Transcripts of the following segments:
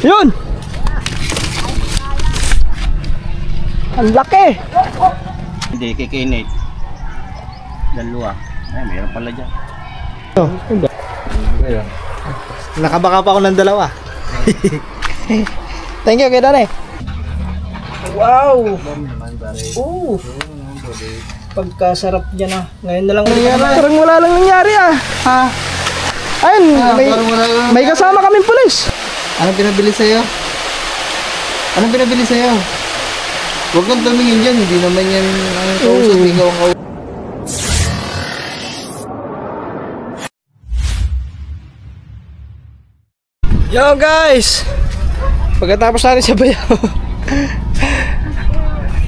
Yun! Ang laki! Hindi, kikinit. Dalawa. Ay, mayroon pala dyan. Nakabaka pa ako ng dalawa. Thank you, kay Danay. Wow! Pagkasarap dyan ah. Ngayon na lang nangyari. Parang wala lang nangyari ah. Ha? Ayun, may kasama kaming pulis. Anong pinabili sa'yo? Anong pinabili sa'yo? Huwag kang tumingin dyan. Hindi naman yan ang kausap. Ikaw ang kausap. Yo guys! Pagkatapos natin sa bayaw.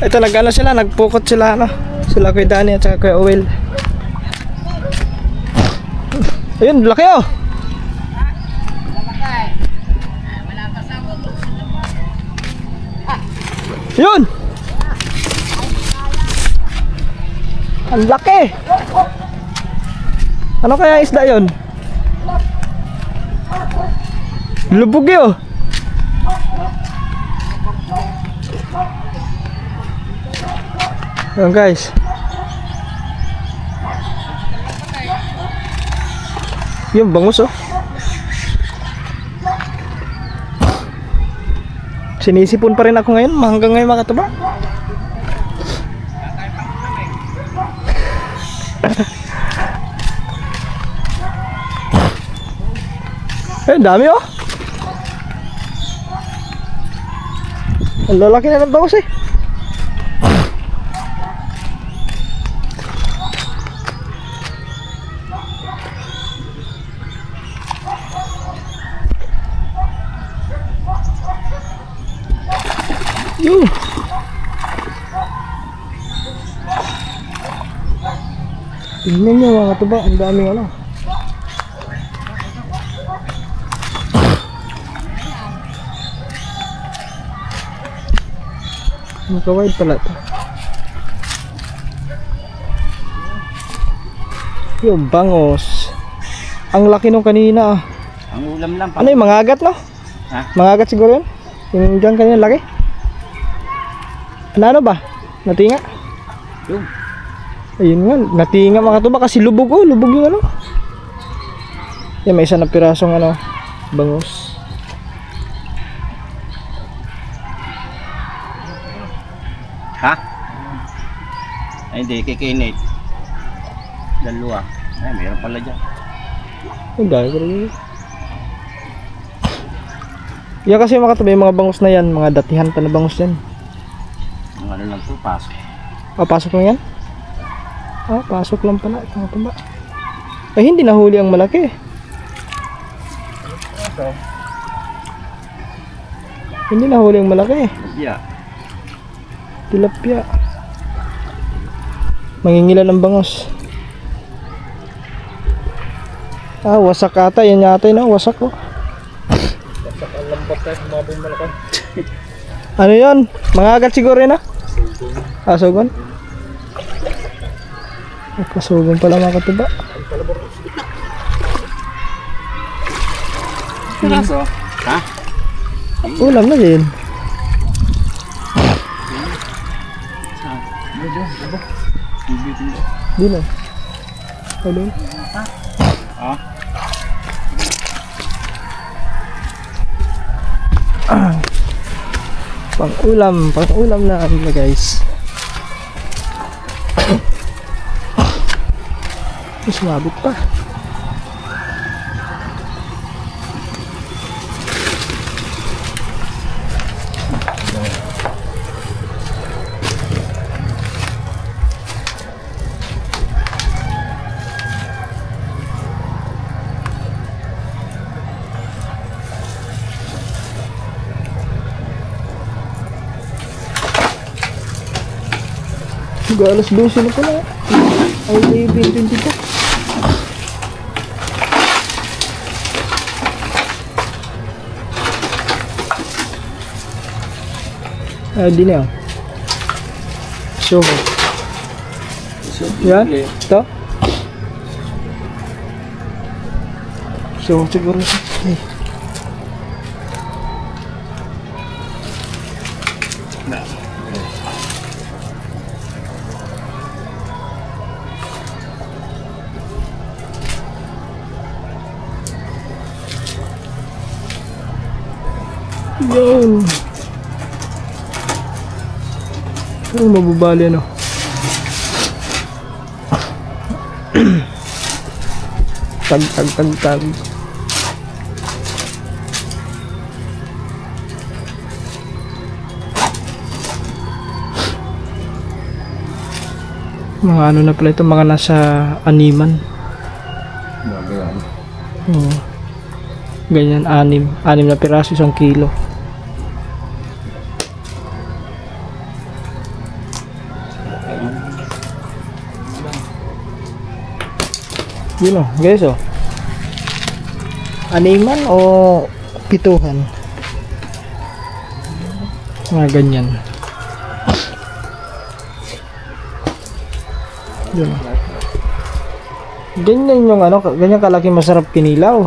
Ito nag-ano sila, nagpukot sila ano. Sila Kuya Danny at saka Kuya Owen. Ayun, laki oh! Yun! Ang laki! Ano kaya isda yun? Lubog yun! Ayan guys. Yung bangus oh. Sinisipon pa rin ako ngayon, hanggang ngayon makataba. Eh, dami oh. Ang lalaki na ng bangus eh. Yun. Tignan nyo mga katuba, ang daming ano. Magka-wide pala ito. Yung bangos. Ang laki nung kanina ah. Ang ulam lang. Ano yung mga agat no? Ha? Mga agat siguro yun? Yung dyan kanina laki? Ano ba? Natinga? Yung. Ayun nga, natinga mga katuba kasi lubog oh, lubog yung ano. Yan, may isa na pirasong ano, bangus. Ha? Ay, hindi, kikinit. Dalawa. Ay, mayroon pala dyan. Ang dahil ko rin. Yan kasi mga katuba, yung mga bangus na yan, mga datihan pa na bangus yan. Ang ano lang po, pasok. Ah, pasok lang yan? Ah, pasok lang pala. Mga katuba. Eh, hindi nahuli ang malaki. Hindi nahuli ang malaki. Yeah. Tilapia. Mangingilan ng bangos. Ah, wasak ata. Yan yata yun, no? Wasak oh. Wasak ang lambat tayo sa mga bumalakad. Ano yun? Mga agat siguro yun ah? Ah, sugon? Kasugon pala mga katuba. Ha? Ulam na din. Di na. Ayun. Ah? Pang-ulam na ano guys. Mas mabit pa. Alas 12 na pala. Ay, 2022. Ah, di na. So, yan. Ito. So, siguro. Yun. Ano mababali ano? Tag. Mga ano na pala ito, mga nasa animan. Bagaan. Oo. Ganyan, 6 na piraso, 1 kilo. Yun o, guys o. Animan o pituhan? Mga ganyan. Yun o. Ganyan yung ano, ganyan kalaki masarap kinilaw.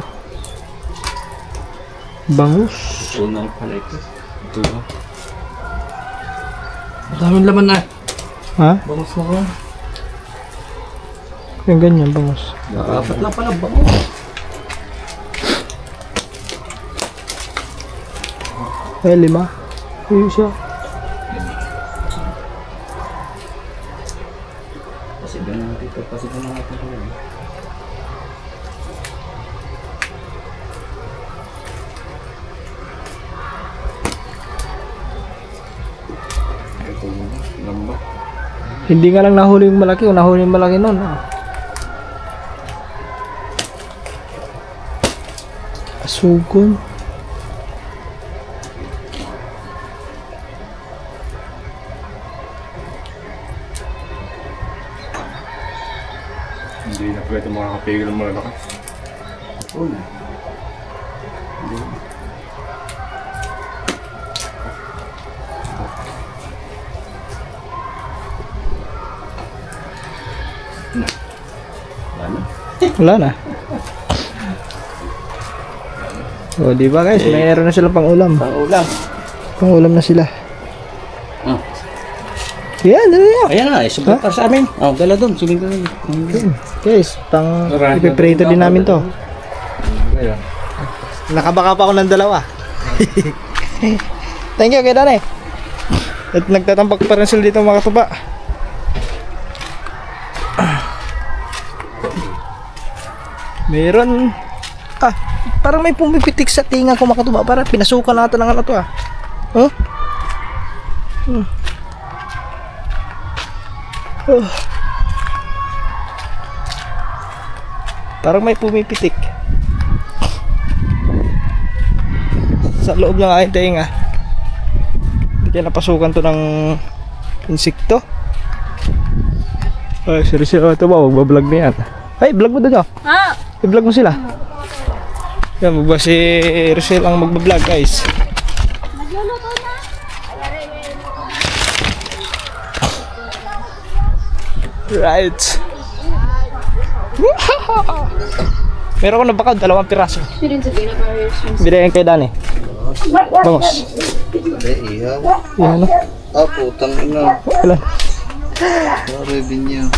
Bangus. Tunay pala ito. Ito ba? Daming laman na. Ha? Bangus na ko. Yung ganyan, bangus. Apat lang pala bangus. Eh, 5. Ayun siya. Kasi ganun natin ito. Kasi ganun natin ito. Ito yung lamba. Hindi nga lang nahuli yung malaki o nahuli yung malaki nun. Asugon. Hindi na pwede makakapigil ng malaki. Oo. Wala na. O, di ba guys? Mayroon na sila pang ulam. Pang-ulam. Pang ulam na sila. Ah. Yan, dali na. Ayan na, subok para sa amin. Oh, dala doon, suling doon. Guys, pang ipiprito din namin to. Nakabaka pa ako ng 2. Thank you kay Danay. At nagtatampak pa rin sila dito mga katuba. Meron. Parang may pumipitik sa tinga ko mga katuba. Parang pinasukan natin ng ano to Huh? Parang may pumipitik sa loob ng aking tinga. Hindi kaya napasukan to ng insekto. Ay, seryoso ito ba? Magbablog na yan. Ay, vlog mo doon i-vlog mo sila. Yan, magba si Rosel ang magbablog guys. Nagluluto na. Right. Meron ko na baka 2 piraso. Bigyan kay Dani. Vamos. Ihaw. Yan ano? Putang ina. Wala. Sorry, binyo.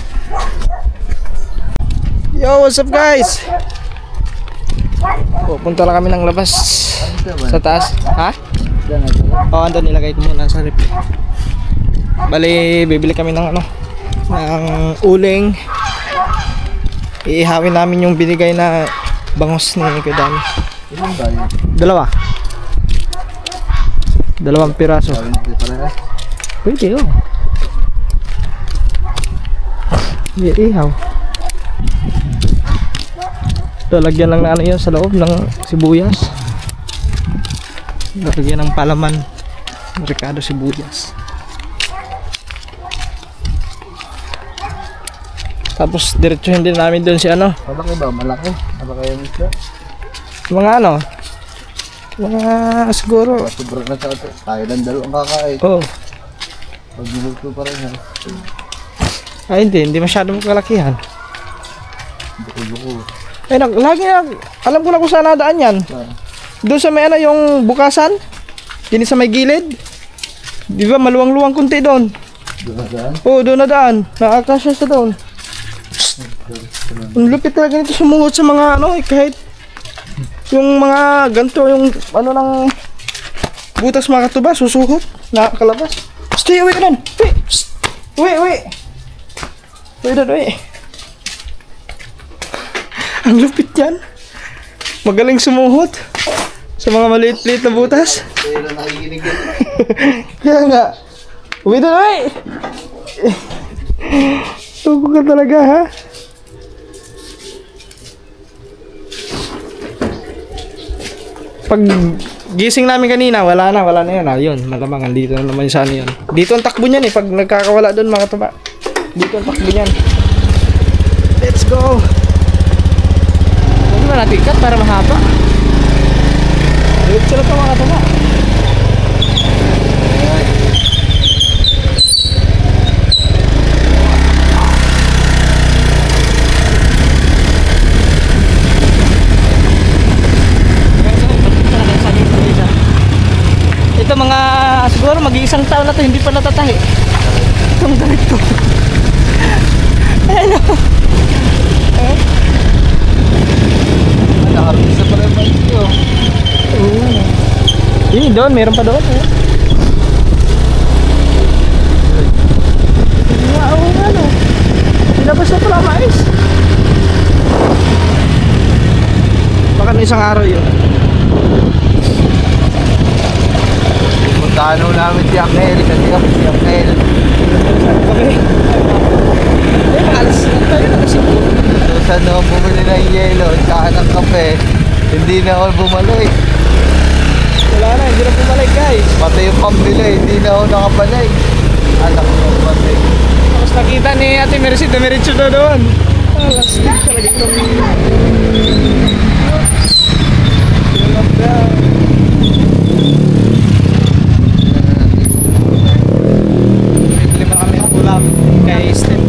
Yo, what's up guys? Pupunta lang kami ng labas sa taas. Ha? Oo, andun nilagay ko muna sa rep. Bali, bibili kami ng ano, ng uling. Iihawin namin yung binigay na bangus ni Kuya Dani. 2 piraso. Pwede oh. Iihaw. Lalagyan lang na ano yun sa loob ng sibuyas. Lalagyan ng palaman. Ricado sibuyas. Tapos diretsuhin din namin doon si ano. Malaki ba? Malaki? Malaki yung isla? Mga ano. Mga siguro. Sobrang na sa ato. Tayo lang 2 kakain. Oh. Pag-bulto pa rin ha. Ay hindi masyadong kalakihan. Buko-buko. Ay lagi na. Alam ko na kung saan nadaan yan. Doon sa may ano yung bukasan. Dini sa may gilid. Di ba maluwang-luwang kunti doon? Oo, doon na daan. Nakakasya sa doon. Ang lupit talaga nito sumuhot sa mga ano, kahit yung mga ganito, yung ano ng butas mga katuba, susuhot, nakakalabas. Stay away ka doon. Uwi. Uwi doon. Ang lupit yan. Magaling sumuhot sa mga maliit-liit na butas. Pero nakikinig yun. Kaya nga. Uwi doon, uwi! Tuko ka talaga, ha? Pag gising namin kanina, wala na yan. Yun, malamang andito na naman sa ano yun. Dito ang takbo niyan pag nagkakawala doon mga katuba. Dito ang takbo niyan. Let's go! Huwag na natin ikat para mahaba. Let's go ito mga katuba. Ito mga siguro mag-iisang taon na to hindi pa natatahi. Itong damit ko. Ano? Nakarulis na pala yung bike ko. Oo. Doon, meron pa doon. Oo nga no. Sinabas na pala mais. Baka na isang araw yun. Puntahan namin si Angel kasi kami si Angel. Okay. Alas na tayo na kasi. So saan naman bumili ng yelo at saka ng kape, hindi na ako bumalik. Wala na, hindi na bumalik guys. Pati yung pambili, hindi na ako nakabalik. Anak ko pati. Tapos nakita ni Ate Mercy, dumiretso na doon. Alas na talaga ito. Bibili pa kami ng ulam kay Step.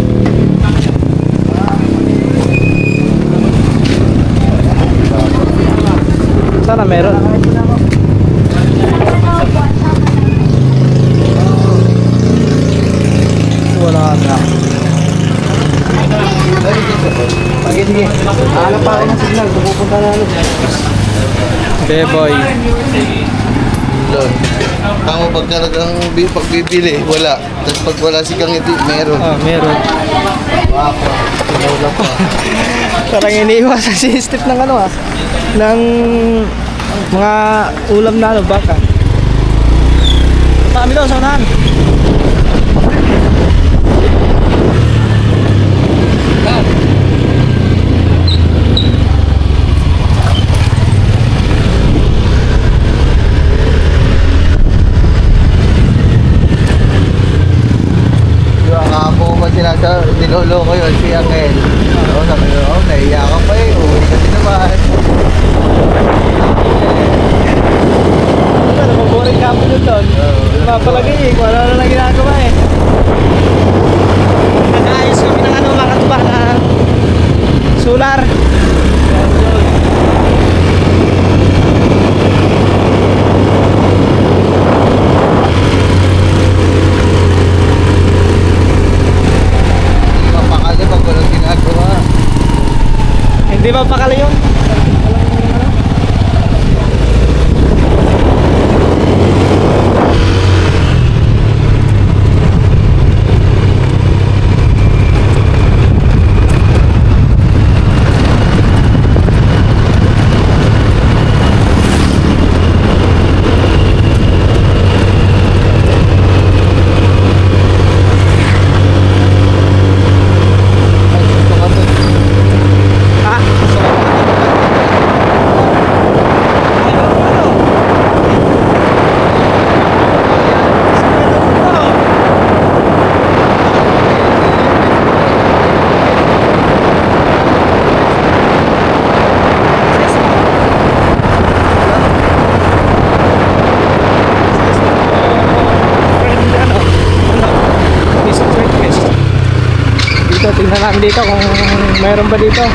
Sana meron. Wala na. Sige. Hanap pa ako ng signal, pupunta na ano. Beboy. Lord. Tama pag talagang pagbibili, wala. Tapos pag wala si Kang Iti, meron. Meron. Wapa. Wala pa. Parang iniiwasan si Step ng ano ng mga ulam na ano, baka. Punta kami doon sa unahan. Nilolo ko yun si Angel. Oo, sabi ko, naiiyak ka pa eh. Uwi ka din naman. Napaboring ka po yun doon. Mapalagay eh, kung ano na ginagawa eh. Nag-aayos kami ng ano, mga katuba na solar. Hindi ba pakala yun? Tingnan natin dito kung mayroon ba dito.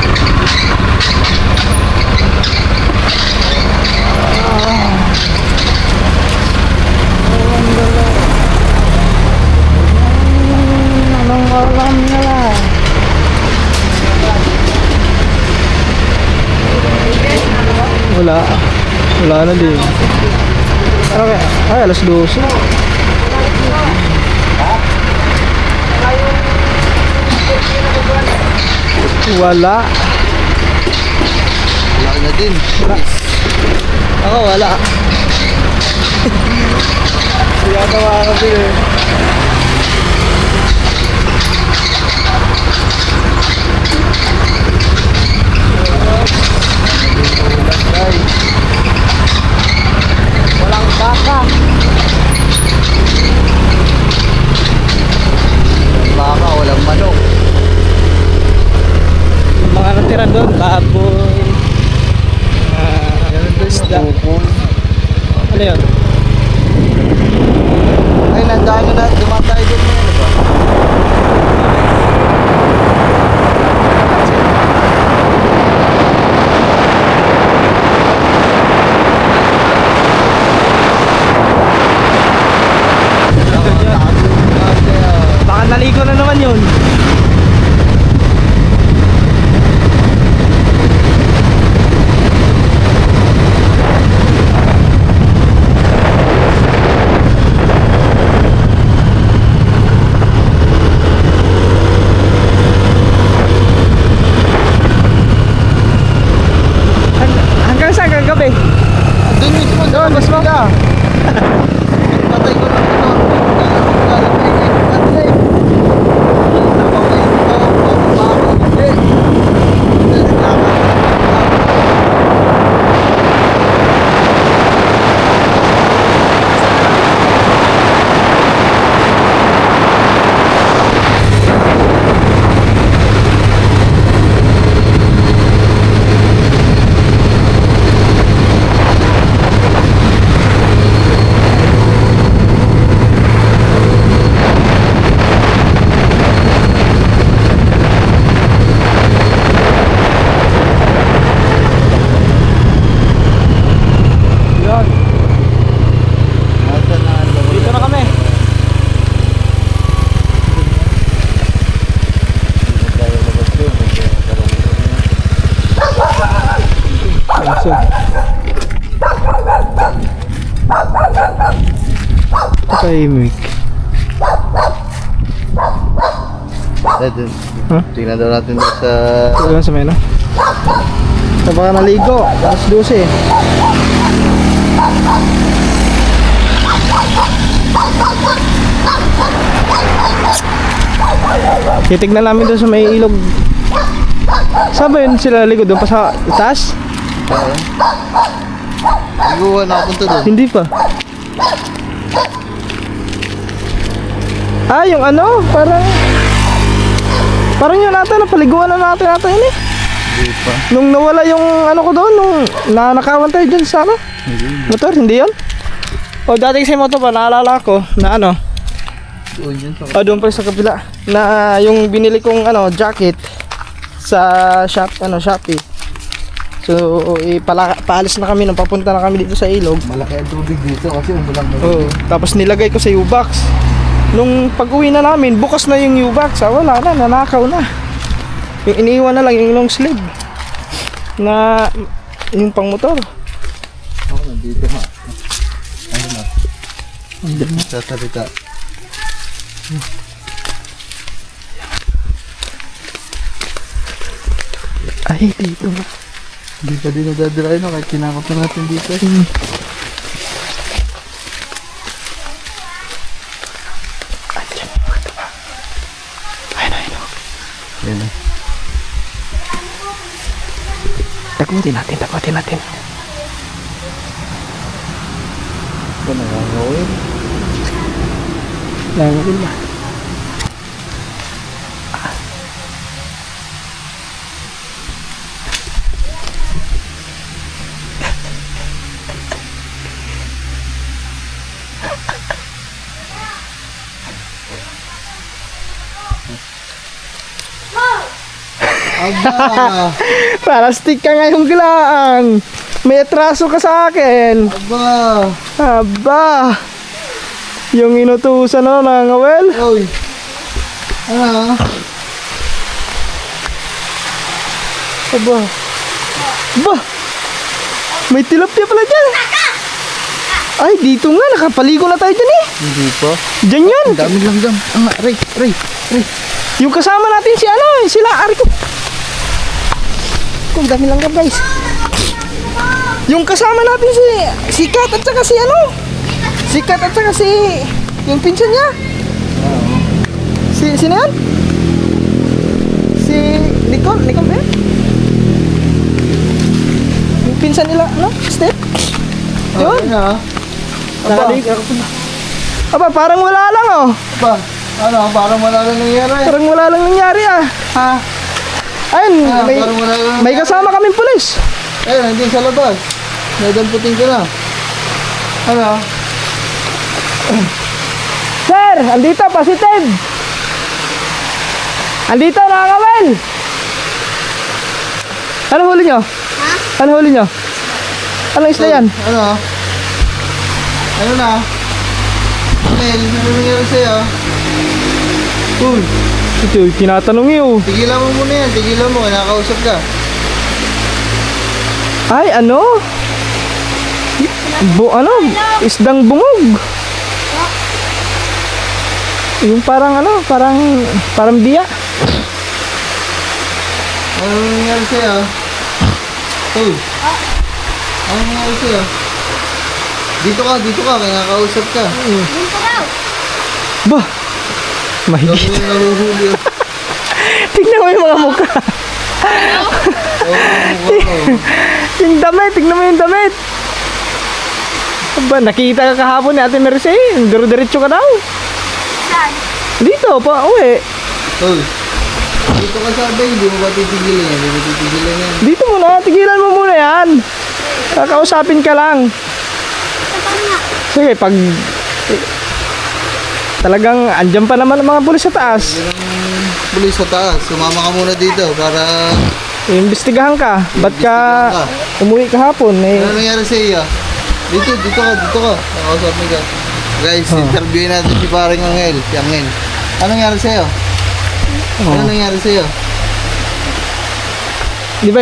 Wala na din. Ano kaya? Ay, alas 12. Wala. Wala na din. Ako wala. Kaya tawa kasi eh. Walang baka. Baka, walang manok. Yung mga natira doon, baboy. Isda. Ano yun? Ay, nandaan na dumatay din na yan, ba? Baka naligo na naman yun. Hanggang saan kagabi? Doon mismo, doon mismo ka. Patay ko lang ito. Yun. Dito na kami. Tahimik. Tingnan daw natin doon sa... Ito lang sa mena. Ito baka naligo. Alas 12. Titignan namin doon sa may ilog. Saan ba yun sila ligo? Doon pa sa taas? Iguan na punta doon. Hindi pa. Ah, yung ano? Parang yun natin. Napaliguan na natin yun eh. Hindi pa. Nung nawala yung ano ko doon, nung nanakawan tayo dyan sa ano? Motor, hindi yun? O dati kasi motor pa, naalala ko na ano? Doon yun sa... O doon pa sa kapila. Na yung binili kong ano, jacket sa Shopee. So, paalis na kami nung papunta na kami dito sa ilog. Malaki ang tubig dito kasi umulang na. Oo. Tapos nilagay ko sa U-box. Nung pag-uwi na namin, bukas na yung U-box. Wala na, nanakaw na. Yung iniiwan na lang yung long sleeve na yung pang motor. Oo, nandito ha. Ayun na. Andun na. Sasalita. Ay, dito na. Hindi pa din nadadala no kahit kinakap na natin dito. Ayun. Yan na. Takutin natin. Ito nangangawin. Langawin ba? Aba! Parastik ka ngayong gilaang. May atraso ka sa akin. Aba! Aba. Yung inutusan na nangawel. Oy! Ano? Aba. Ba. May tilapia pala dyan. Ay, dito nga. Nakapaligo na tayo dyan eh. Hindi pa. Dyan yun. Ang dami langgam. Ray. Yung kasama natin si ano, sila Ari ko. Ang dami langgam guys. Yung kasama natin si Kat at saka si ano. Si Kat at saka si yung pinsan niya. Sino yan? Si Nicole ba yan? Yung pinsan nila, ano? Step? Yun? Nakaligo. Aba, parang wala lang oh. Ba, parang wala lang nangyari. Parang wala lang nangyari ah. Ha? Ayun, Parang wala lang. may kasama kaming pulis. Ayun, nandiyan sa labas. Nadamputin ko na. Ano? Sir, andito, positive. Andito, nakakawal. Ano huli nyo? Ha? Ano huli nyo? Anong isla yan? Ano? Ano na? Mel, ano nangyari sa'yo? Uy, Ito, tinatanong nyo. tigilan mo muna yan. Tigilan mo, kinakausap ka. Ay, ano? Isdang bungog. Yung parang parang biya. Ano nangyari sa'yo? Uy, ano nangyari sa'yo? Dito ka, kinakausap ka. Dito daw. Bah, mahigit. Ano yung nahuhuli? Tignan mo yung mga mukha. Yung damit, tignan mo yung damit. Ba, nakita ka kahapon ni Ate Mercy. Duro-diretso ka daw. Saan? Dito, pa uwi. Uy, dito ka sabi, hindi mo ba titigilan yan? Hindi mo titigilan yan. Dito muna, tigilan mo muna yan. Kakausapin ka lang. Saan nga? Sige, pag talagang andyan pa naman ang mga pulis sa taas. Yan ang pulis sa taas. Sumama ka muna dito para... Iimbestigahan ka. Ba't ka umuwi kahapon? Ano nangyari sa iyo? Dito ka. Nakausapin ka. Guys, interviewin natin si paring Angel. Si Angel. Ano nangyari sa iyo? Ano nangyari sa iyo? Di ba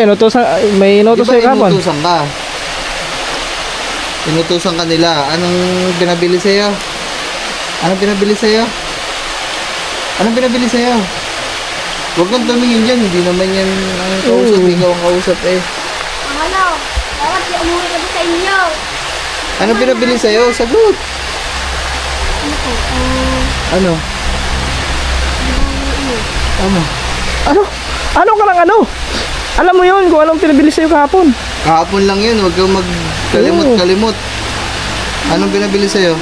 may inutos sa'yo kahapon? inutusan ka? Inutusan ka nila. Anong pinabili sa iyo? Anong pinabili sa iyo? Anong pinabili sa iyo? Huwag kang tumingin dyan. Hindi naman yan ang kausap. Ikaw ang kausap eh. Ang ano? Dapat di umuwi kami sa inyo. Anong pinabili sa iyo? Sagot. Ano po? Ano? Ano? Ano ka lang ano? Alam mo yun kung anong pinabili sa'yo kahapon. Kahapon lang yun. Huwag kang magkalimot-kalimot. Anong pinabili sa iyo?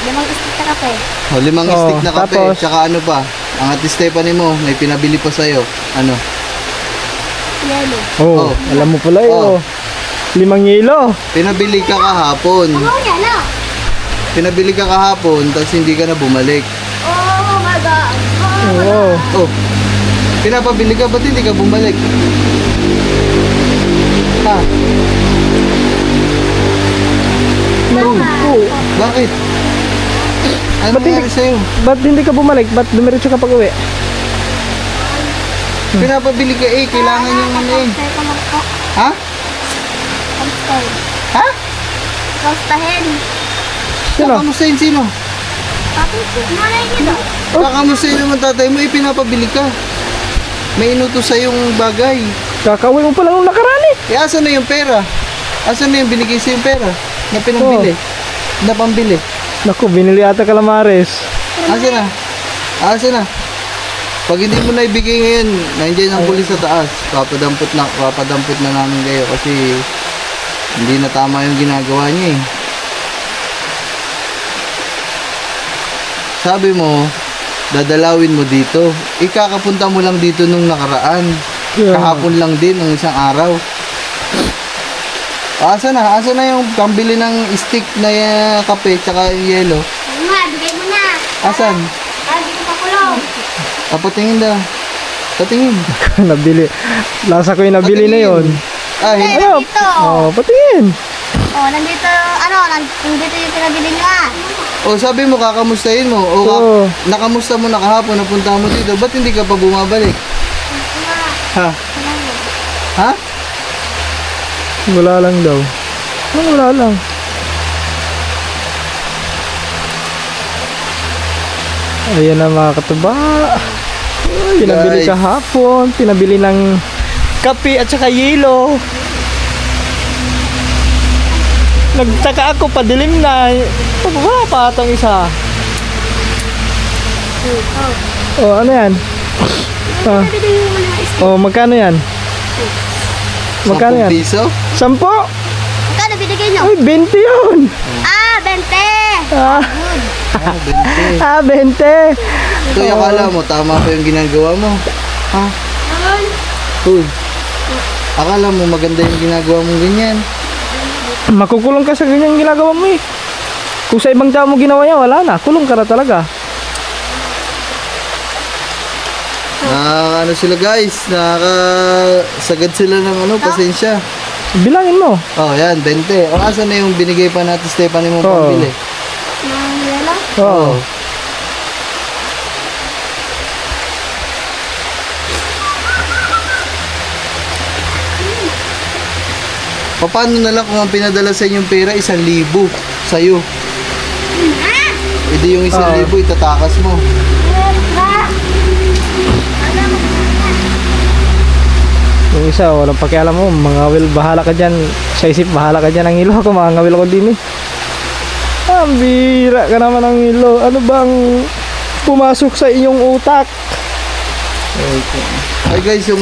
5 stick na kape. O, 5 stick na kape. tapos? Tsaka ano pa? Ang Ate Stephanie mo, may pinabili pa sa'yo. Ano? Yelo. Oh, alam mo pala Oh. 5 yelo. Pinabili ka kahapon. Ano yan na? Pinabili ka kahapon, tapos hindi ka na bumalik. Oh my God. Oo. Oh, pinapabili ka, ba't hindi ka bumalik? Ha? Oo. Bakit? Ano Ba't hindi- nangyari sa'yo? Ba't hindi ka bumalik? Ba't dumiretso ka pag uwi? Pinapabili ka eh, kailangan yung ano eh. Kamustahin ko lang po. Ha? Kamustahin. Ha? Kamustahin. Sino? Kakamustahin sino? Papi po. Nanay niyo daw. Kakamustahin naman tatay mo, eh, pinapabili ka. May inutos sa yung bagay. Kakauwi mo pala nung nakaraan eh. Eh, asan na yung pera? Asan na yung binigay sa yung pera? Na pinambili? Na pambili? Naku, binili ata kalamares. Asan na? Asan na? Pag hindi mo na ibigay ngayon, nandiyan ang pulis sa taas. Papadampot na namin kayo kasi hindi na tama yung ginagawa niya eh. Sabi mo, dadalawin mo dito. Ikakapunta mo lang dito nung nakaraan. Yeah. Kahapon lang din, ng isang araw. Asa na yung pambili ng stick na kape tsaka yung yelo? Ano nga, bigay mo na. Asan? Hindi ko pakulong. Patingin daw. Patingin. Nabili. Lasa ko yung nabili na yon. Ah, hindi. Ano? Nandito. Oh, patingin. Oh, nandito yung pinabili niyo ah. O sabi mo, kakamustahin mo. O Oo. nakamusta mo na kahapon, napunta mo dito. Ba't hindi ka pa bumabalik? Ha? Ha? Wala lang daw. Wala lang. Ayan na mga katuba. Pinabili Guys. kahapon. Pinabili ng kape at saka yelo. Nagtaka ako, padilim na. Wala pa itong isa. Oh, ano yan? Ah. Bibili mo na is. Oh, magkano yan? Magkano 10 yan? piso? 10? Magkano binigay nyo? Ay, 20 yun! Ah, 20! Ah, Ah, 20. 20! Tuy, akala mo, tama pa yung ginagawa mo. Ha? Tuy, akala mo maganda yung ginagawa mong ganyan. Makukulong ka sa ganyan ginagawa mo eh. Kung sa ibang tao mo ginawa yan, wala na. Kulong ka na talaga. Ano sila guys, nakakasagad sila ng pasensya. Bilangin mo. Oh, yan, 20. O, asan na yung binigay pa natin Stephanie mo Oo. pambili? Yelo? Oo. Paano na lang kung ang pinadala sa inyong pera 1,000 sa'yo? Hindi yung 1,000 itatakas mo. Yung isa, walang pakialam mo. Mga will, bahala ka dyan. Sa isip, bahala ka dyan ang ilo. Ako, mga ngawil ko din eh. Ang bira ka naman ng ilo. Ano bang pumasok sa inyong utak? Ay guys, yung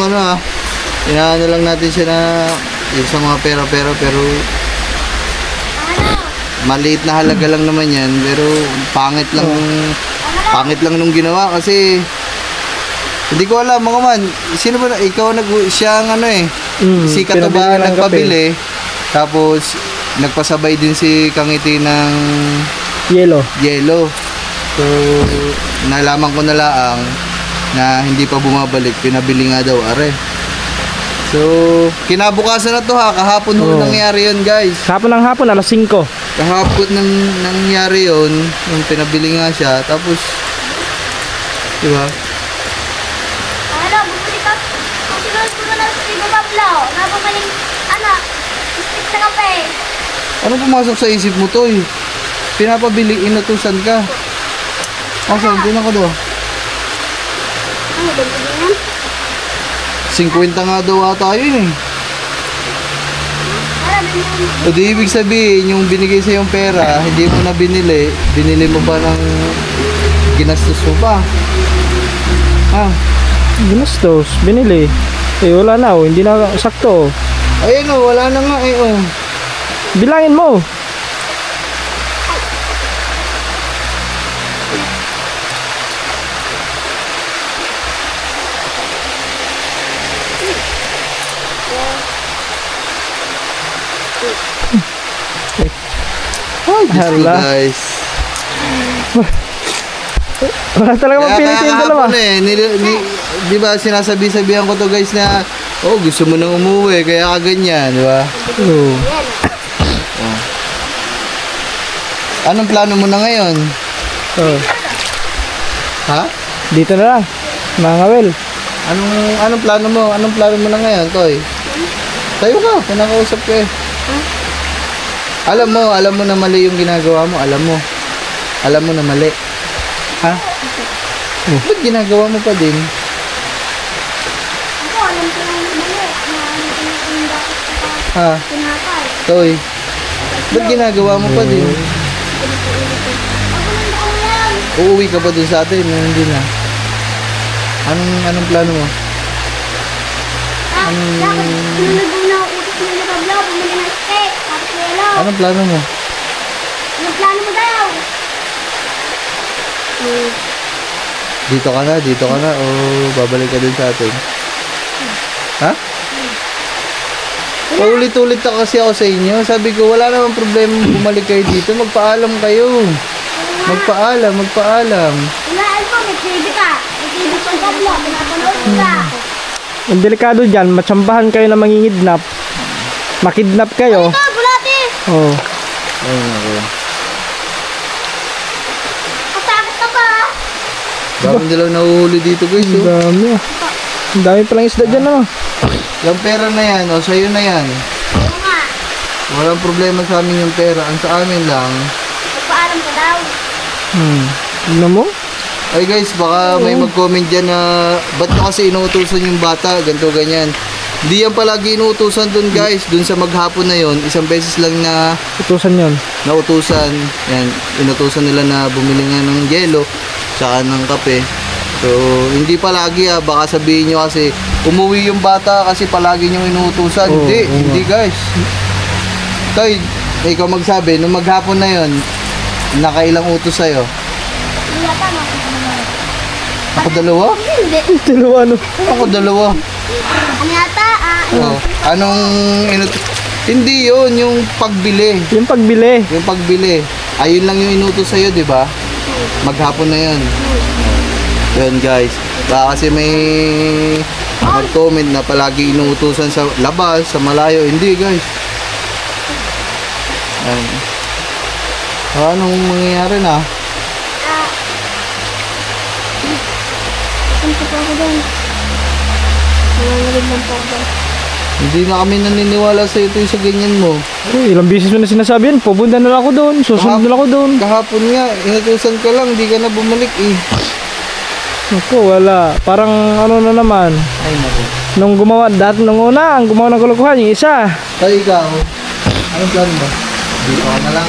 inaano lang natin siya na yung sa mga pera-pera pero maliit na halaga lang naman yan pero pangit lang nung ginawa kasi hindi ko alam mga man sino ba ikaw siya ang si Katuba pinabili ng nagpabili tapos nagpasabay din si Kangiti ng Yelo. so nalaman ko na laang na hindi pa bumabalik pinabili nga daw are. So, kinabukasan na to kahapon nangyari yun guys. Hapon ng hapon, alas 5. Kahapon nangyari yun, yung pinabili nga siya, tapos, diba? Ano, bumili ka. Susunod ko na lang sa Tigo Bablaw. Nabumaling, stick na kape. Ano pumasok sa isip mo to Pinapabili, inutusan ka. Asan, tinan ko daw. Ano, bumili yan? 50 nga daw ata yun Wala, bumili. O di ibig sabihin, yung binigay sa yung pera, hindi mo na binili mo pa ng ginastos mo pa. Ginastos, binili. Eh, wala na hindi na sakto. Ayun wala na nga Bilangin mo. Ay, Diyos ko, Hala. guys. Wala talaga mapilitin yung dalawa. Di ba sinasabi-sabihan ko to guys na gusto mo nang umuwi kaya ka ganyan, di ba? Oo. Anong plano mo na ngayon? Oh. Ha? Dito na lang. Mga ngawil. Anong plano mo? Anong plano mo na ngayon, Toy? Tayo ka, pinakausap ko Alam mo na mali yung ginagawa mo, alam mo na mali. Ha? Ba't ginagawa mo pa din? Ako, alam ko na yung mali. Yung dapat sa Ha? tinapay. Toy, ba't ginagawa mo pa din? Ako lang yan. Uuwi ka ba dun sa atin? Hindi na. Anong plano mo? Dapat, sinunod mo na utos mo na Bablaw. Bumili ng steak. Tapos yelo. Anong plano mo? Anong plano mo daw? Dito ka na o babalik ka din sa atin? Ha? Paulit-ulit na kasi ako sa inyo. Sabi ko, wala namang problema bumalik kayo dito. Magpaalam kayo. Magpaalam. Hulaan mo, may TV ka. May TV sa Bablaw. Pinapanood ka. Ang delikado dyan, matsambahan kayo na mangingidnap. Makidnap kayo. Ito, bulati. Oh. Ayun ako. Katakot ka pa. Bakit nila nahuhuli dito guys? Ang dami Ang dami palang isda dyan Yung pera na yan, sa'yo na yan. Oo nga. Walang problema sa amin yung pera. Ang sa amin lang, Magpaalam ka daw. Ano mo? ay guys, baka may mag-comment dyan na ba't nyo kasi inuutusan yung bata, ganito ganyan. Hindi yan palagi inuutusan dun guys, dun sa maghapon na yon, isang beses lang na Utusan yun. nautusan. Yan, inutusan nila na bumili nga ng yelo, tsaka ng kape. So, hindi palagi baka sabihin nyo kasi umuwi yung bata kasi palagi nyo inuutusan. Oo, Hindi, oo hindi guys. Tay, ikaw magsabi, nung maghapon na yon, nakailang utos sa'yo? Hindi yata no. Ako dalawa? Hindi. Dalawa ano? Ako dalawa. Ano yata? Oh, anong hindi yun, yung pagbili. Yung pagbili. Yung pagbili. Ayun lang yung inutos sa'yo, di ba? Maghapon na yun. Yun guys. Baka kasi may mag-comment na palagi inuutusan sa labas, sa malayo. Hindi guys. Ayan. Anong mangyayari na? Punta po ako doon. Nangangalig lang po ako doon. Hindi na kami naniniwala sa ito sa ganyan mo. Uy, ilang beses mo na sinasabi yan. Pupunta na lang ako doon. Susunod na lang ako doon. Kahapon nga, inutusan ka lang, di ka na bumalik eh. Ako, wala. Parang ano na naman. Ay naku. Nung gumawa, dati nung una, ang gumawa ng kalokohan, yung isa. Tayo ikaw, anong plano ba? Dito ka na lang.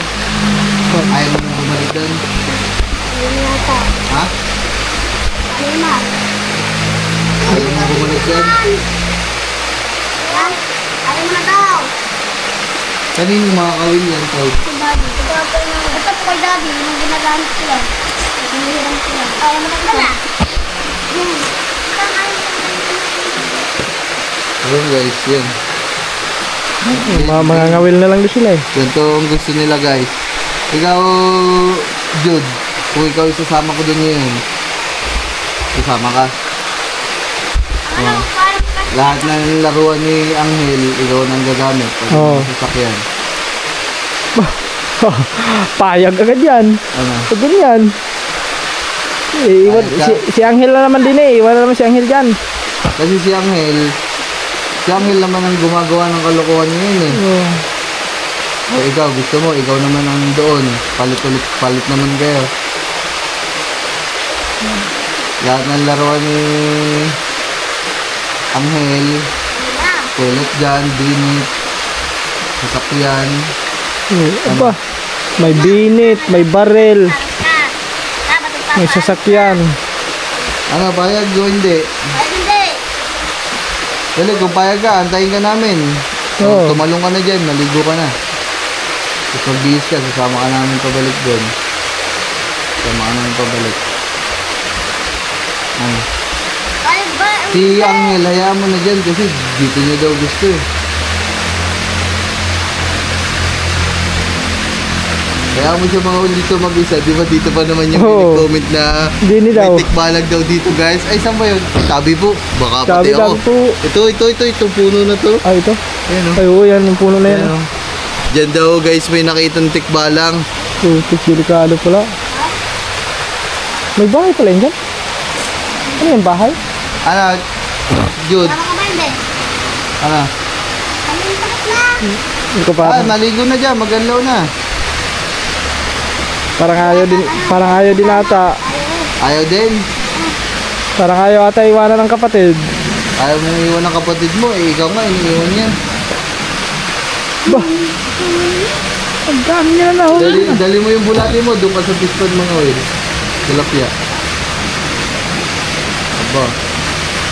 Ayaw mo nang bumalik doon. Ano yata? Ha? Ano na? Ayaw mo bumalik doon. Yan. Ano mo na daw? Kanino makakawin yan, Toy? Si Daddy. Ito po kay Daddy. Yung ginagamit sila. Hinihiram sila. Ayaw mo na dala. Ayun guys, yun. Mga ngawil na lang din sila eh. Ganito ang gusto nila guys. Ikaw, Jude, kung ikaw isasama ko doon ngayon, isama ka. Ano? Parang kasi. Lahat ng laruan ni Angel, ikaw nang gagamit. Pag Oo. sasakyan. Payag agad yan. Ano? So, ganyan. Eh, iwan, Payag ka? si Angel na naman din eh. Iwan na naman si Angel dyan. Kasi si Angel naman ang gumagawa ng kalokohan ngayon eh. Oh. So, ikaw, gusto mo, ikaw naman ang doon. Palit naman kayo. Lahat ng laruan ni Angel, toilet dyan, binit, sasakyan. Aba, may binit, may barel, may sasakyan. Ano, payag o hindi? Ay, hindi. Dali, kung payag ka, antayin ka namin. Oo. Tumalong ka na dyan, maligo ka na. Tapos magbihis ka, sasama ka namin pabalik doon. Sasama ka namin pabalik. Ano? Ay, ba? Si Angel, hayaan mo na dyan kasi dito niya daw gusto eh. Hayaan mo siya mga dito mag-isa. Di ba dito pa naman yung Oo. comment na Dini daw. may tikbalag daw dito guys. Ay, saan ba yun? Tabi po. Baka pati Tabi ako. lang po. Itong puno na to. Ah, ito? Ayan o. Ay, oo, yan yung puno na yan. Ayan o. Diyan daw guys may nakitang tikbalang. Tutik, delikado pala. May bahay pala yun dyan? Ano yung bahay? Ano? Jude. Tama ka ba hindi? Ano? Ano yung takot na? Hindi ko parang, Naligo na dyan. Maganlaw na. parang ayaw din ata. Ayaw din. Parang ayaw ata iwanan ng kapatid. Ayaw mong iwan ng kapatid mo. Eh, ikaw nga, iniiwan yan. Ba? Ang dami niya na nahuli. Dali mo yung bulati mo. Doon ka sa piston mga oil. Tilapia. Aba.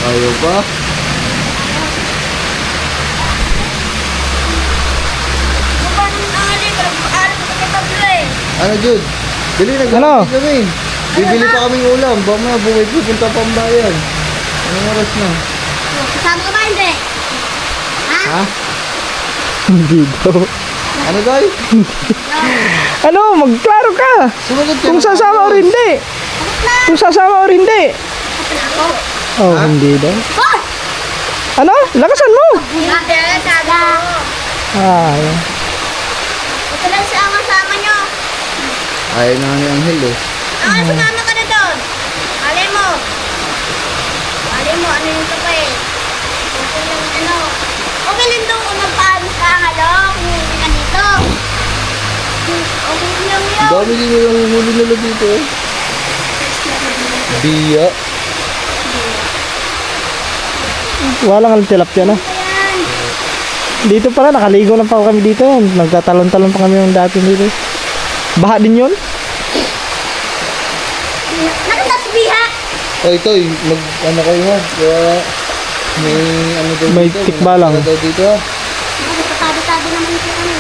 Ayaw pa. Mukha nung angaling. Alam ko kay Pablo eh. Ano, Jude? Dali, Ano? nag-aapit kami. Bibili pa kaming ulam. Baka bumay pupunta pang bayan. Anong oras na? Kasama ka ba hindi? Ha? Ha? Hindi daw. Ano, Doy? Ano? Magklaro ka! Sumagot ka. Kung sasama o hindi. Takot na. Kung sasama o hindi. Ako. Oh, hindi daw. Hoy! Ano? Lakasan mo! Hindi. Saga. Ah, ayan. Ito lang siya ang kasama nyo. Ayaw na ni Angel eh. Sumama ka na doon. Alay mo. Alay mo, ano yung kapay? Okay lang, ano. Okay lang doon kung magpaalis ka, halo. Kung hindi ka Yo! Okay lang yo! Dami din yung huli nila dito eh. Biya. Walang tilapia na. Ayan! Dito pala, nakaligo na pa kami dito. Nagtatalon-talon pa kami yung dati dito. Baha din yun? Nakatasbiha! Oy, Toy, ano kayo ha? Kaya may ano daw May dito. tikbalang. Ano daw dito ha? Nakatabi-tabi naman ito kami.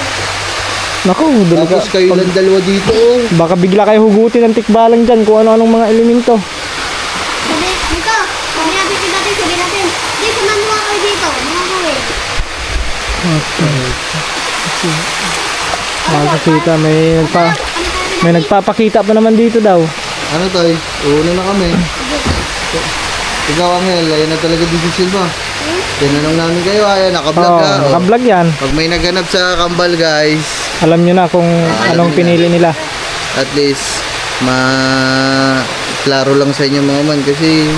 Naku, dalaga. Tapos kayo lang dalawa dito oh. Baka bigla kayo hugutin ng tikbalang dyan kung ano-anong mga elemento. Sabi, dito! Sabi natin si dati, sabi natin. Dito, manuha kayo dito. Mga kayo. Makakakita, may nagpapakita pa naman dito daw. Ano Toy? Una na kami. Ikaw Angel, ayun na talaga dito Silva. Tinanong namin kayo, ayan, naka-vlog ka. Oh. Nakablog yan. Pag may naganap sa Kambal guys, Alam nyo na kung anong pinili nila. at least klaro lang sa inyo mga man kasi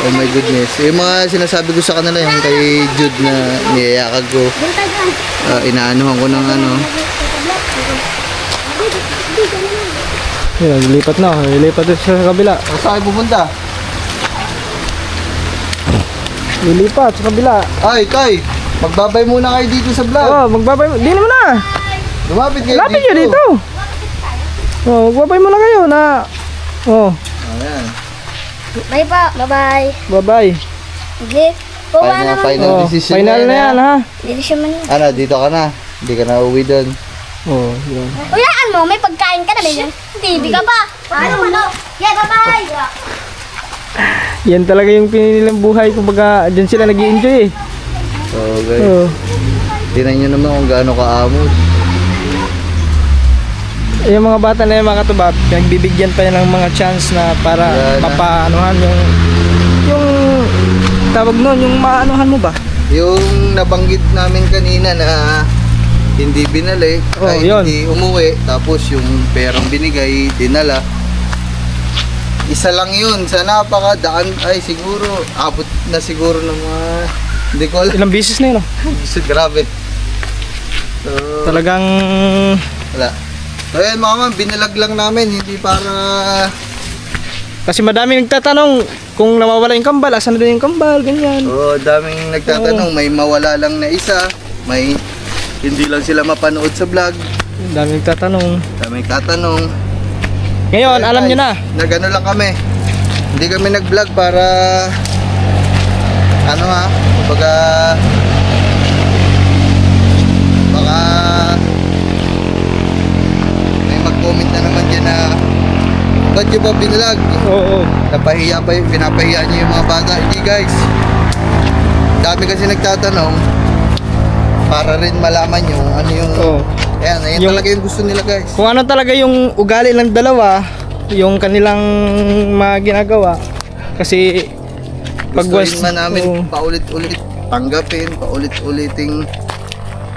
oh my goodness. Yung mga sinasabi ko sa kanila yung kay Jude na niyayakag ko. Dito tayo dyan. Inaanuhan ko ng ano. Yun, lilipat na. Lilipat din siya sa kabila. O saan kayo pupunta? Lilipat sa kabila. Ay, Tay! Magbabay muna kayo dito sa vlog. Oh, magbabay mo. Di naman na. Lumapit kayo Lapit dito. nyo dito. Oh, magbabay mo na kayo na. Oh, Ayan. Bye pa. Bye-bye. bye-bye. Okay. Kuha naman. Final Oh, decision final na yan ha. Dito siya man. Ano, dito ka na. Hindi ka na uwi doon. Oh, yun. Uyaan mo, may pagkain ka na ba yan? TV ka pa. Ano? Yeah, bye-bye. Yan talaga yung pinilang buhay. Kumbaga, dyan sila nag-i-enjoy eh. So guys, Oh. tinan nyo naman kung gaano kaamos. Yung mga bata na yung mga katuba, pinagbibigyan pa yan ng mga chance na para Yan na. mapaanuhan yung tawag nun, yung maanuhan mo ba? Yung nabanggit namin kanina na hindi binalik, Oh, ay yun. hindi umuwi, tapos yung perang binigay, dinala. Isa lang yun, sa napakadaan, ay siguro, abot na siguro ng mga, hindi ko alam. Ilang bisis na yun oh. Grabe. So, Talagang wala. So yun mga man, binalag lang namin, hindi para, kasi madami nagtatanong kung nawawala yung kambal, asan na din yung kambal, ganyan. daming nagtatanong, may mawala lang na isa, may hindi lang sila mapanood sa vlog, Madami nagtatanong. daming tatanong. Ngayon, alam nyo na. Nagano lang kami. Hindi kami nag-vlog para ano ha, baka may mag-comment na naman dyan na ba't nyo ba binalag? Oo. Napahiya pa yun, pinapahiya nyo yung mga bata. Hindi guys, dami kasi nagtatanong para rin malaman nyo ano yung Oo. ayan Yung- talaga yung gusto nila guys. Kung ano talaga yung ugali ng dalawa, yung kanilang mga ginagawa. Kasi pag Gusto rin man namin oo. paulit-ulit tanggapin, paulit-uliting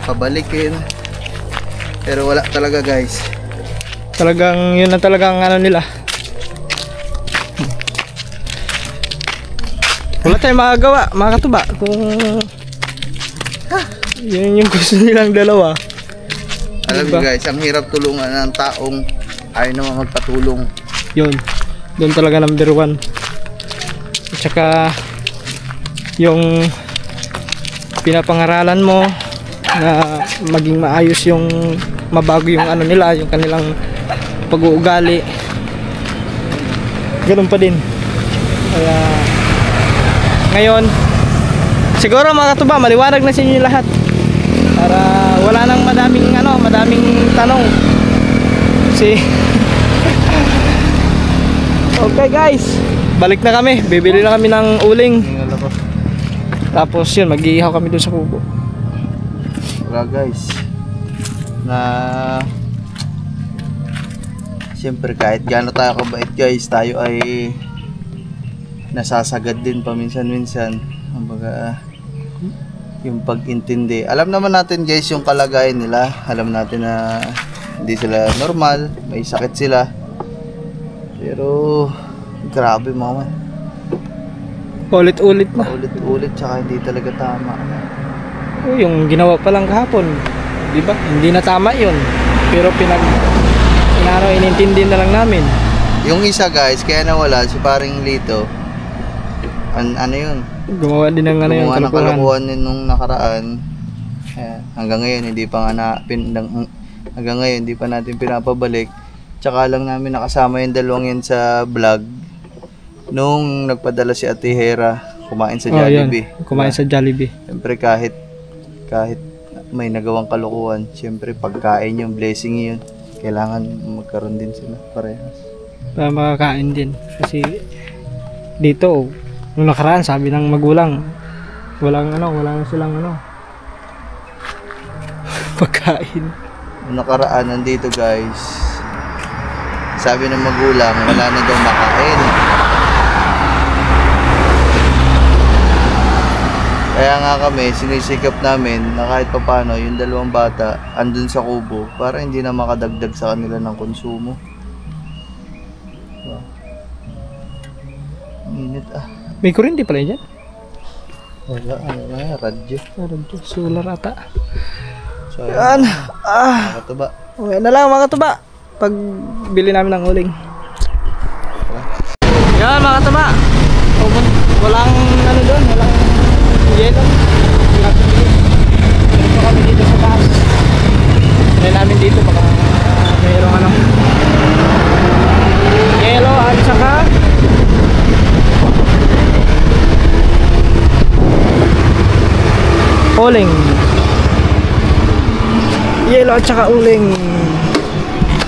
pabalikin. Pero wala talaga guys. Talagang yun na talagang ano nila. Wala tayong magagawa, mga katuba. Kung yun yung gusto nilang dalawa. Alam Diba? niyo guys, ang hirap tulungan ng taong ayaw naman magpatulong. Yun. Doon talaga number 1. At saka yung pinapangaralan mo na maging maayos yung mabago yung ano nila, yung kanilang pag-uugali. Ganun pa din. Kaya ngayon siguro mga katuba, maliwanag na sa inyo lahat. Para wala nang madaming tanong. Si okay guys, balik na kami. Bibili na kami ng uling. Tapos yun, mag-iihaw kami doon sa kubo. Wala guys. Na siyempre kahit gaano tayo kabait guys, tayo ay nasasagad din paminsan-minsan. Kumbaga yung pag-intindi. Alam naman natin guys yung kalagayan nila. Alam natin na hindi sila normal, may sakit sila. Pero grabe mga man. Ulit-ulit na. Ulit-ulit tsaka hindi talaga tama. Yung ginawa pa lang kahapon. di ba? Hindi na tama yun. Pero inintindi na lang namin. Yung isa guys, kaya nawala si paring Lito. Ano yun? Gumawa din ng ano yung Gumawa ng kalokohan. kalokohan din nung nakaraan. Ayan, hanggang ngayon hindi pa natin pinapabalik. Tsaka lang namin nakasama yung dalawang yan sa vlog nung nagpadala si Ate Hera kumain sa Jollibee. Kumain sa Jollibee. Siyempre kahit may nagawang kalokohan, siyempre pagkain yung blessing yun. Kailangan magkaroon din sila parehas. Para makakain din. Kasi dito, nung nakaraan, sabi ng magulang, wala na silang pagkain. Nung nakaraan, nandito guys, sabi ng magulang, wala na daw makain. Kaya nga kami, sinisikap namin na kahit papano yung dalawang bata andun sa kubo para hindi na makadagdag sa kanila ng konsumo. Init ah. May kuryente pala dyan? Wala, ano na, radyo. Solar ata. So, ayan. Nakatuba. Okay na lang mga katuba. Pag bili namin ng uling. Yan mga katuba. Walang doon, walang yelo. Dito kami dito sa taas. Try namin dito baka mayroong yelo at saka uling. Yelo at saka uling.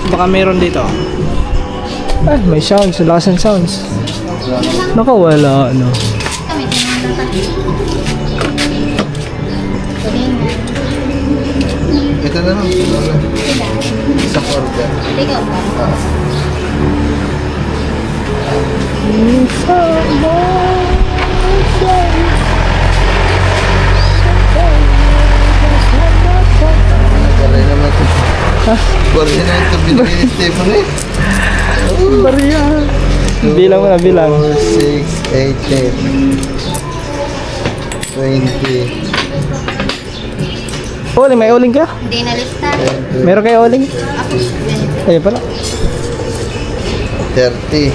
Baka meron dito. Ay, may sounds. Lakas ng sounds. Nakawala, ano. Kami, Ito na lang. Isang order. Ikaw ba? Nagkaray naman ito. Barya na ito binigay ni Stephen eh. Barya. Bilang mo na, bilang. 4, 6, 8, 10, 20. Uling, may uling ka? Hindi na lista. Meron kayo uling? Ako, ganito. Ayun pala. 30,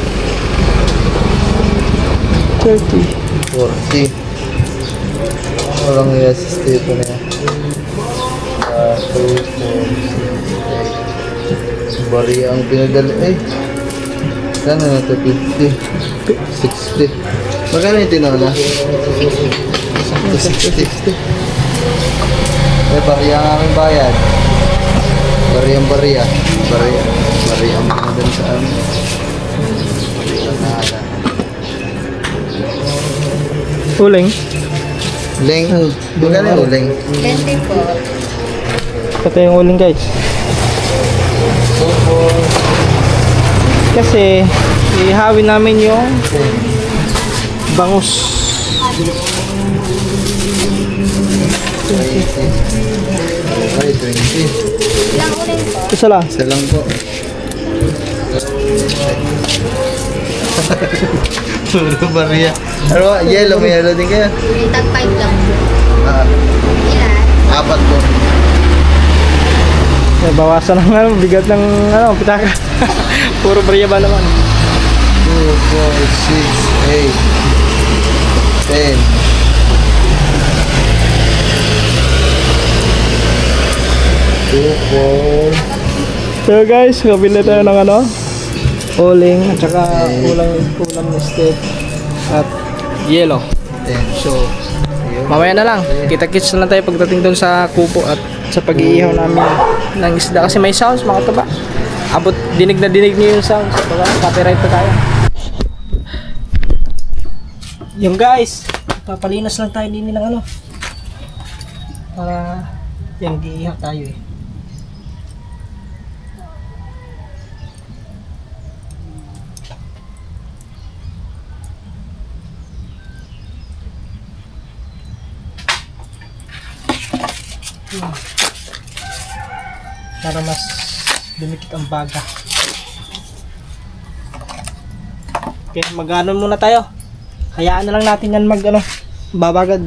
30. 40. Walang iya si Stephen eh. 2, 4, 6, 8. Barya ang pinadala eh. Sana na ito 50, 60. Magkano yung tinola? 60. Eh, barya ang aming bayad. Barya ang mga dun sa amin. Uling? Uling. Magkano yung uling? 20 po. Ito yung uling guys. Kasi ihawin namin yung bangus. 20. Okay, 20. Ilang uling po? Isa lang. Isa lang po. Puro barya. Ano, yellow, may yellow din kaya? May tag 5 lang. Ilan? 4 po. Bawasan ng bigat ng pitaka. Puro barya ba naman? 2, 4, 6, 8, 10. So guys, kabili tayo ng uling at saka ulam na steak at yelo. So mamaya na lang, kita-kits na lang tayo pagdating doon sa kubo at sa pag-iihaw namin ng isda kasi may sounds mga taba. Abot dinig na dinig niyo yung sounds, baka copyright pa tayo. Yung guys, papalinas lang tayo din ng para yung giihaw tayo eh. Para mas dumikit ang baga. Okay, mag-ano muna tayo. Hayaan na lang natin yan babagad.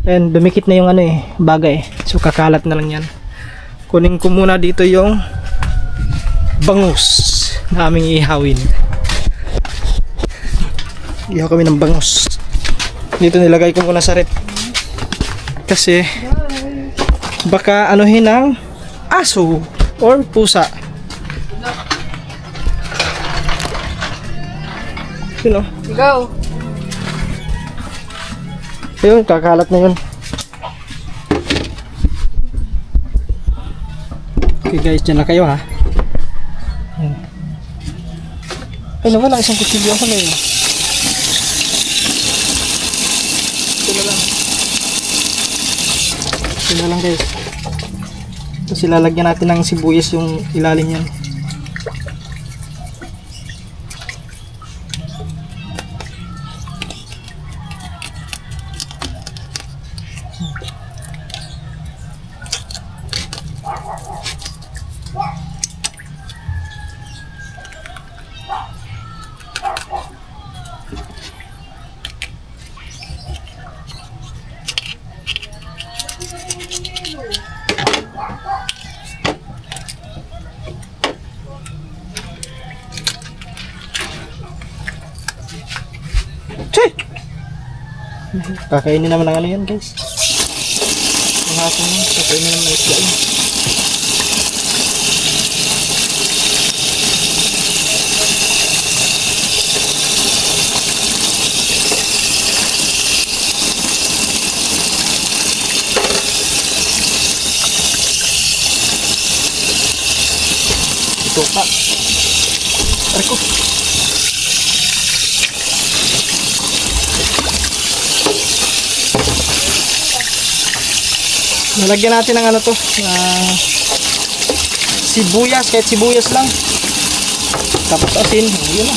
And dumikit na yung baga eh. So kakalat na lang yan. Kunin ko muna dito yung bangus na aming ihawin. Ihaw kami ng bangus. Dito nilagay ko muna sa rep. Kasi baka anuhin ng aso or pusa. Sino? Ikaw. Ayun, kakalat na yun. Okay guys, dyan na kayo ha. Ayan. Ay, nawala isang kutsilyo ako na yun. Ito na lang guys. Tapos ilalagyan natin ng sibuyas yung ilalim yan. Kakainin naman ng ano yan guys. Ang hapon yun, kakainin naman ng isda yun. Ito pa. Arko. Nalagyan natin ng ano to, sibuyas, kahit sibuyas lang. Tapos asin, yun na.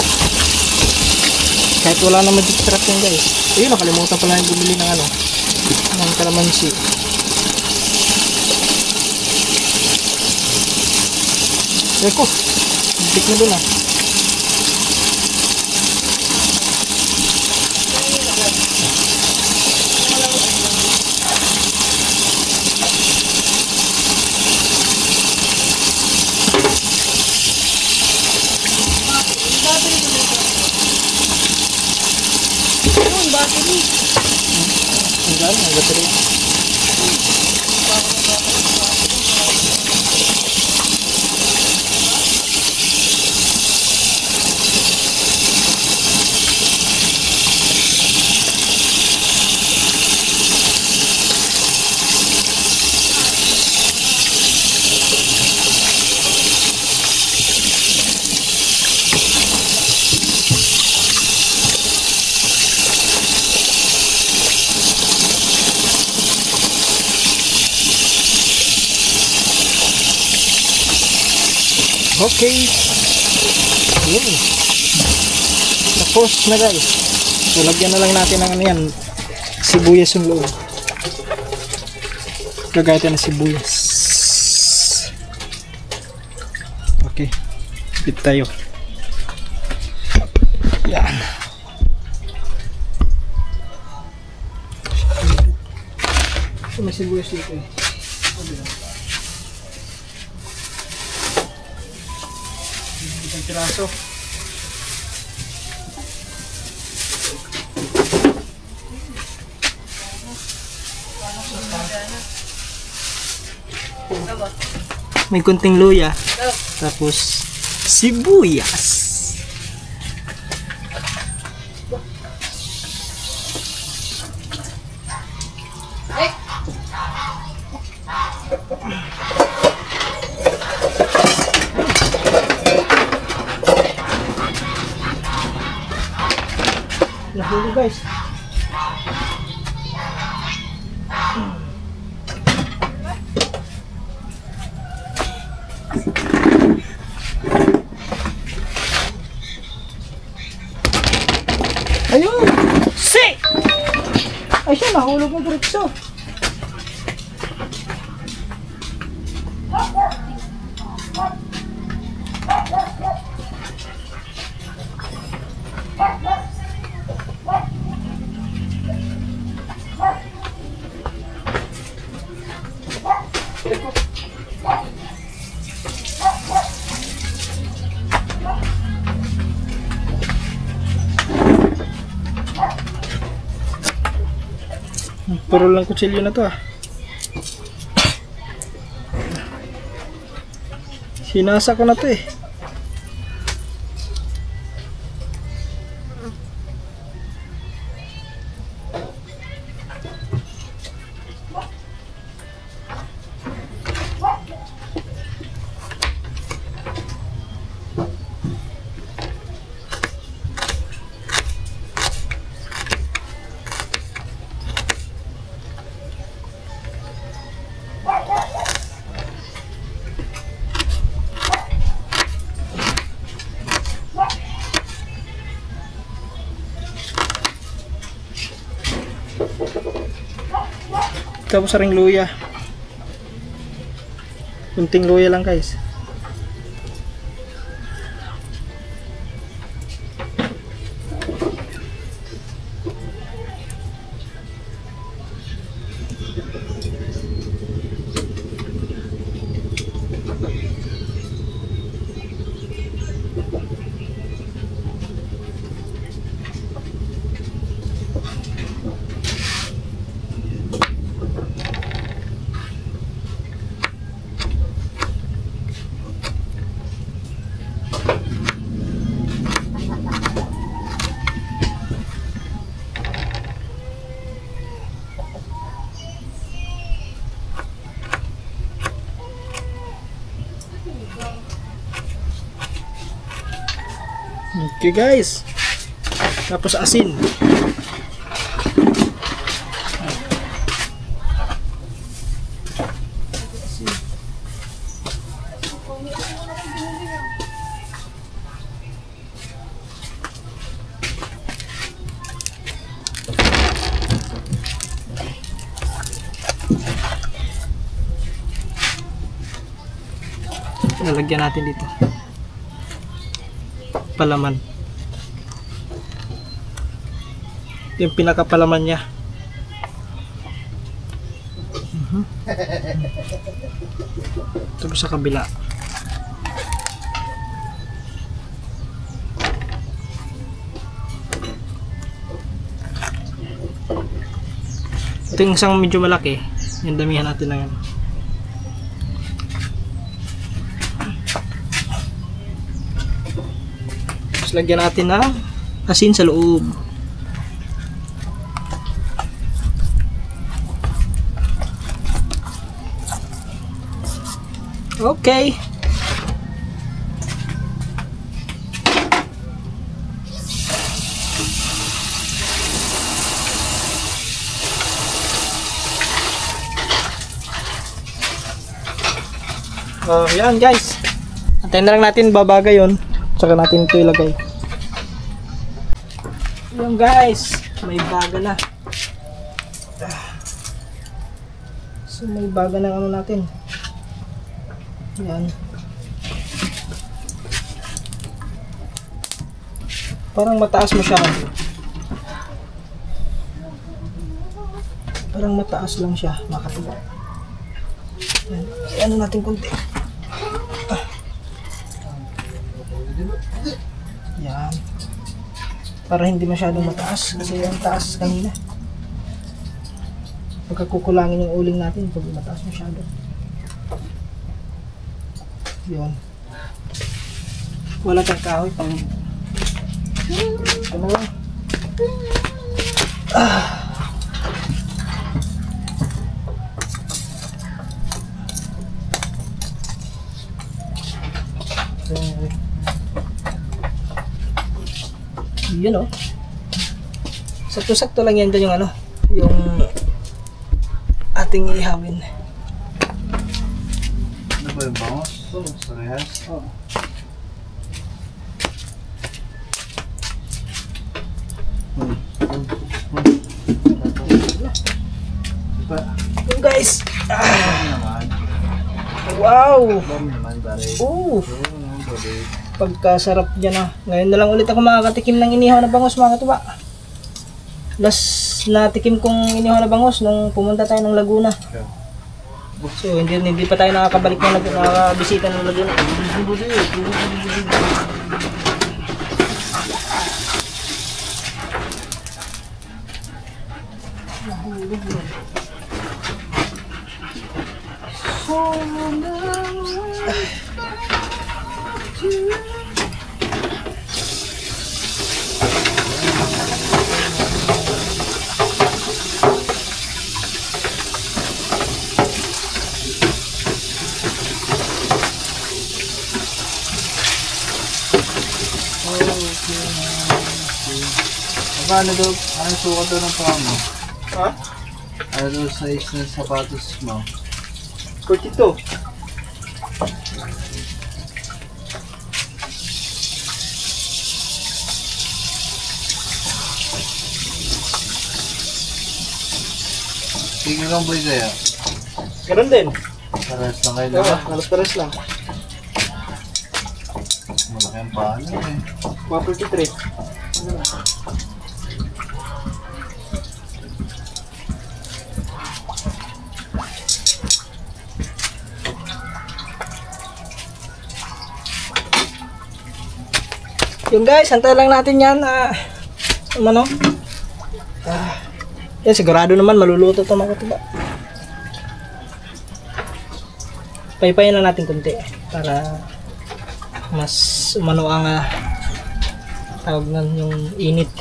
Kahit wala naman distract yan guys. Ayun, nakalimutan pala yung bumili ng ano, ng kalamansi. Eko, bitik na dun ah. Ang battery. Okay. Yun. Tapos na guys. So, lagyan na lang natin ng ano yan. Sibuyas yung loob. Lagay natin ng sibuyas. Okay. Bit tayo. Yan. So, may sibuyas dito eh. Isang piraso. May kunting luya. Tapos sibuyas. Nahuli guys. Ayun! Si! Ay siya, nahulog ng diretso. Puro lang kutsilyo na to ah. Sinasa ko na to eh. Tapos ring luya. Kunting luya lang guys. Okay guys. Tapos asin. Lalagyan natin dito. Palaman. Yung pinakapalaman niya. Tapos sa kabila. Ito yung isang medyo malaki. Yung damihan natin na yan. Tapos lagyan natin ng asin sa loob. Okay. Yan guys. Antayin na lang natin babaga yon. Saka natin ito ilagay. Yan guys. May baga na. So may baga na ano natin. Yan. Parang mataas masyado. Parang mataas lang siya, makatuwa. Yan. Ano natin konti. Yan. Para hindi masyadong mataas kasi yung taas kanina. Pagkakukulangin yung uling natin pag mataas masyado. Yun. Wala kang kahoy pang ano lang. Yun o. Sakto-sakto lang yan dyan yung ano, yung ating ihawin. Ano ba yung bangos? Sa rehas? Oo. Yun guys. Wow. Oh. Pagkasarap dyan ah. Ngayon na lang ulit ako makakatikim ng inihaw na bangos mga katuba. Last na tikim kong inihaw na bangos nung pumunta tayo ng Laguna. So hindi pa tayo nakakabalik ng nakakabisita ng Laguna. Ano daw? Ano sukat daw ng paa mo? Ha? Ano daw size ng sapatos mo? 42. Tingin lang boy kaya? Ganun din. Paras lang kayo Oo, diba? halos pares lang. Malaki ang paa niya eh. 153. Yung guys, antay lang natin yan. Ano? Yan, sigurado naman maluluto ito mga katuba. Paypayin lang natin kunti para mas umano ang tawag nun yung init.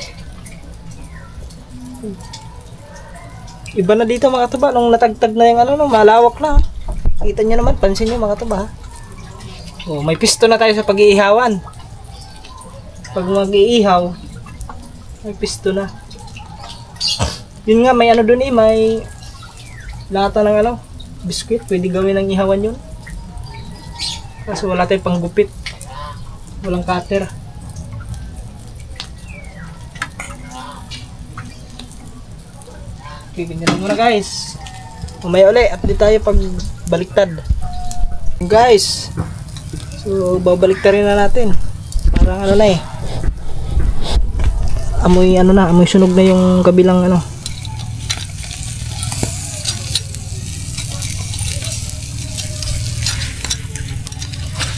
Iba na dito mga katuba nung natagtag na yung ano, no, malawak na. Kita nyo naman, pansin nyo mga katuba. Oh, may pisto na tayo sa pag-iihawan. Pag mag-iihaw, may pisto na. Yun nga, may ano dun eh, may lata ng ano, biskuit. Pwede gawin ng ihawan yun. Kaso wala tayong panggupit. Walang cutter. Okay, ganyan lang muna guys. Umaya uli, update tayo pag baliktad. Guys, so babaliktarin na natin. Parang ano na eh. Amoy ano na, amoy sunog na yung kabilang ano.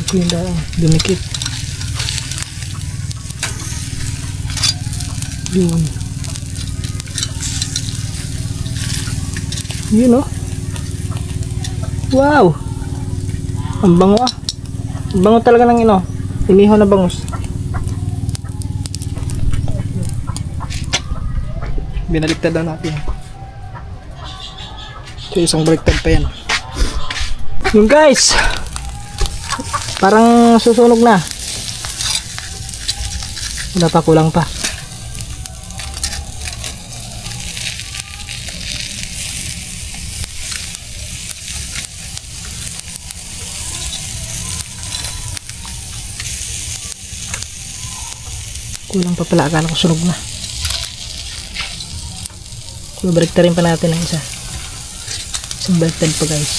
Ito yung daan, dumikit. Yun. Yun oh. Wow. Ang bango ah. Ang bango talaga ng ino. Inihaw na bangus. Binaliktad na natin. So isang baliktad pa yan. Yung guys, parang susunog na. Wala pa, kulang pa. Kulang pa pala, akala ko sunog na. Babaliktarin pa natin ang isa. Isang baliktad pa guys.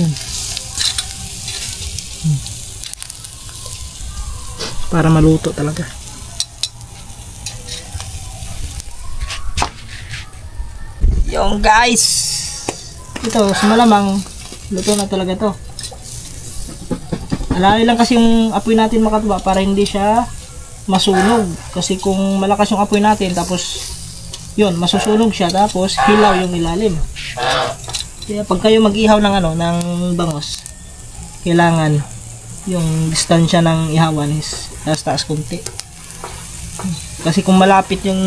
Yan. Para maluto talaga. Yung guys, ito sa malamang luto na talaga to. Alala lang kasi yung apoy natin makatuba para hindi siya masunog. Kasi kung malakas yung apoy natin tapos yun, masusunog siya tapos hilaw yung ilalim. Kaya pag kayo mag-ihaw ng ano, ng bangos, kailangan yung distansya ng ihawan is taas kunti. Kasi kung malapit yung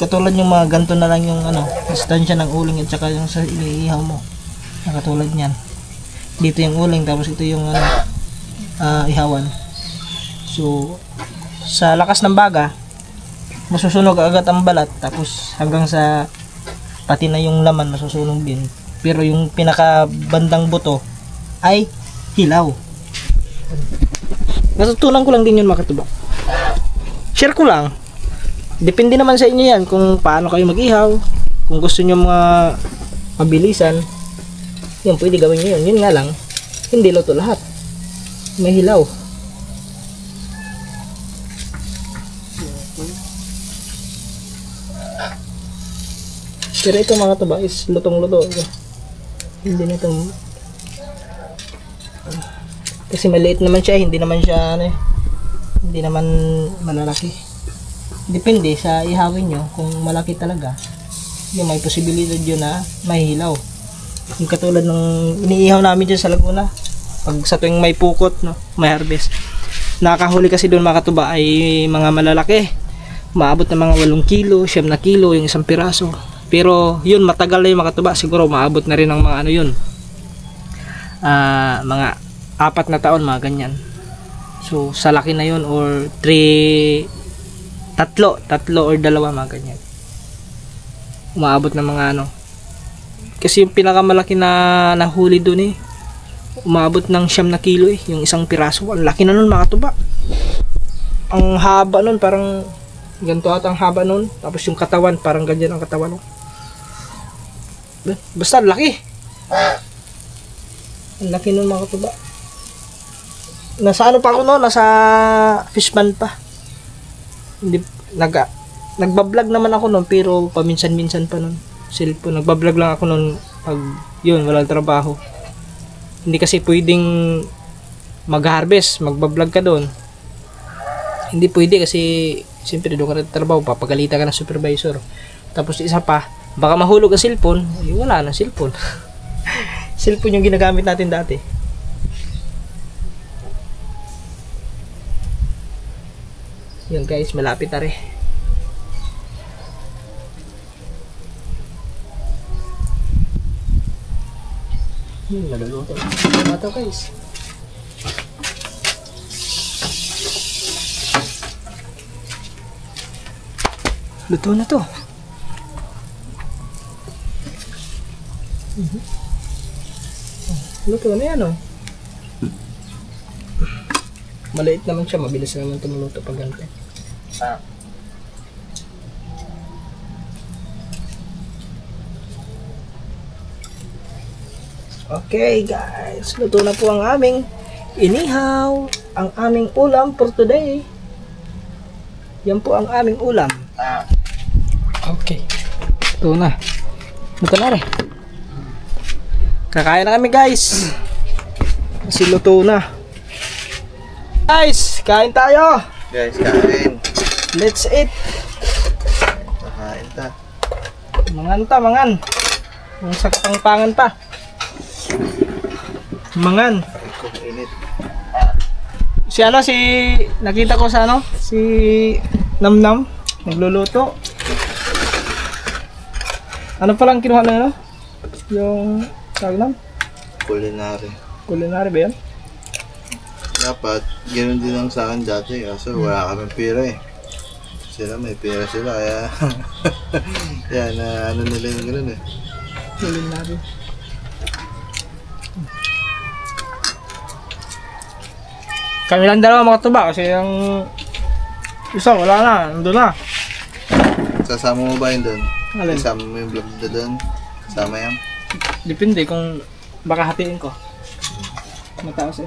katulad yung mga ganto na lang yung ano, distansya ng uling at saka yung sa iniihaw mo. Katulad niyan. Dito yung uling tapos ito yung ano, ihawan. So sa lakas ng baga masusunog agad ang balat tapos hanggang sa pati na yung laman masusunog din, pero yung pinaka bandang buto ay hilaw. Natutunan ko lang din yun makatuba. Share ko lang, depende naman sa inyo yan kung paano kayo mag-ihaw. Kung gusto nyo mga mabilisan, yun pwede gawin nyo yun. Yun nga lang, hindi luto lahat, may hilaw. Pero ito mga tuba is lutong-luto. Hindi na ito. Kasi maliit naman siya, hindi naman siya ano eh. Hindi naman malalaki. depende sa ihawin nyo. Kung malaki talaga, yung may posibilidad yun na mahihilaw. Yung katulad ng iniihaw namin dyan sa Laguna. Pag sa tuwing may pukot, no, may harvest. Nakakahuli kasi doon mga katuba ay mga malalaki. Maabot ng mga 8 kilo, 9 na kilo yung isang piraso. Pero yun, matagal na yung mga katuba. Siguro maabot na rin ng mga ano yun. Mga 4 na taon, mga ganyan. So, sa laki na yun or 3 or 2, mga ganyan. Umaabot ng mga ano. Kasi yung pinakamalaki na nahuli doon umaabot ng 9 na kilo yung isang piraso. Ang laki na nun mga katuba. Ang haba nun, parang ganito ata ang haba nun. Tapos yung katawan, parang ganyan ang katawan. Basta laki. Ang laki nun mga katuba. Nasa ano pa ako nun? Nasa fish pan pa. Hindi, nagbablog naman ako nun, pero paminsan-minsan pa nun. Cellphone. Nagbablog lang ako nun pag yun, walang trabaho. Hindi kasi pwedeng mag-harvest, magbablog ka doon. Hindi pwede kasi siyempre doon ka na trabaho, papagalitan ka ng supervisor. Tapos isa pa, baka mahulog ang cellphone, wala na cellphone. Cellphone yung ginagamit natin dati. Yan guys, malapit na rin. Naluluto. Ito guys. Luto na to. Luto na yan, oh. Maliit naman siya, mabilis naman tumuluto pag ganito. Okay guys, luto na po ang aming inihaw, ang aming ulam for today. Yan po ang aming ulam. Okay, luto na. Luto na rin. Kakain na kami guys. Kasi luto na. Guys, kain tayo. Guys, kain. Let's eat. Kain ta. Mangan ta, mangan. Yung sakpang-pangan pa. Mangan. Init. Si ano, nakita ko sa ano, si Namnam, nagluluto. Ano palang kinuha na ano? Yung, tawag nam? Culinary ba yan? Dapat, ganoon din lang sa akin dati. Kaso wala kaming pera Sila may pera sila, kaya yan, ano nila yung ganoon Culinary. Kami lang dalawa mga tuba kasi yung isa wala na, nandun na. Sasama mo ba yun doon? Alin? Sasama mo yung vlog na doon? Sama yan? Depende kung baka hatiin ko. Mataas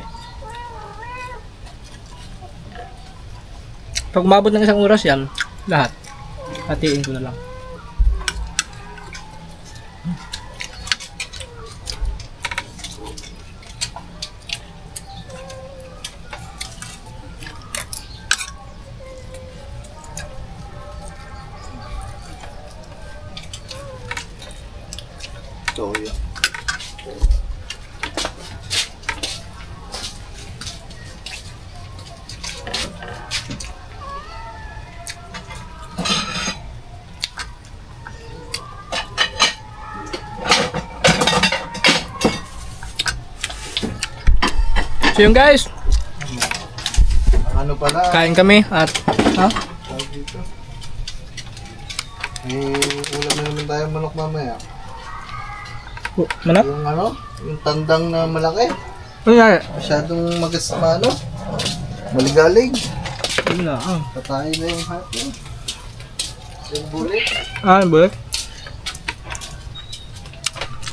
Pag umabot ng isang oras yan, lahat. Hatiin ko na lang. Toyo. So yun guys, Ano pala? kain kami at Tawag dito. May ulam na naman tayo manok mamaya. manap? Yung ano? Yung tandang na malaki. Ano nga? Masyadong ano? Maligalig. Yun na. Patay na yung hati. Yung bulik. Bulik.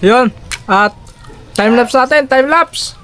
Yun. At time lapse natin. Time lapse.